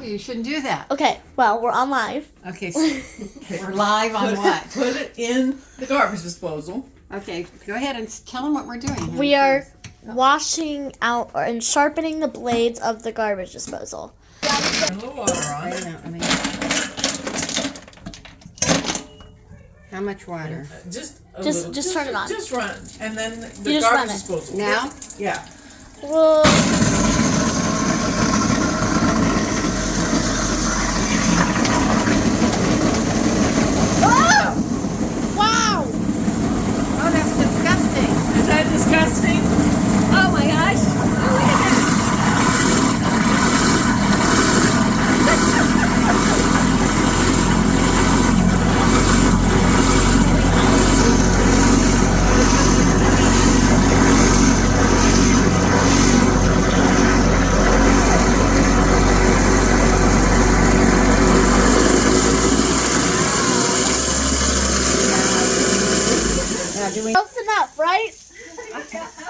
you shouldn't do that. Okay, well, we're on live. Okay, so we're live on what? Put it in the garbage disposal. Okay, go ahead and tell them what we're doing. We are washing out and sharpening the blades of the garbage disposal. Put a little water on Wait it. a minute, let me... How much water? Just a Just- little. just turn it on. Just run. And then the You just run garbage it. disposal. Now? Yeah. Whoa. Wow! Oh, that's disgusting. Is that disgusting? Oh my gosh! Look at that! Now, do we... Close enough, right?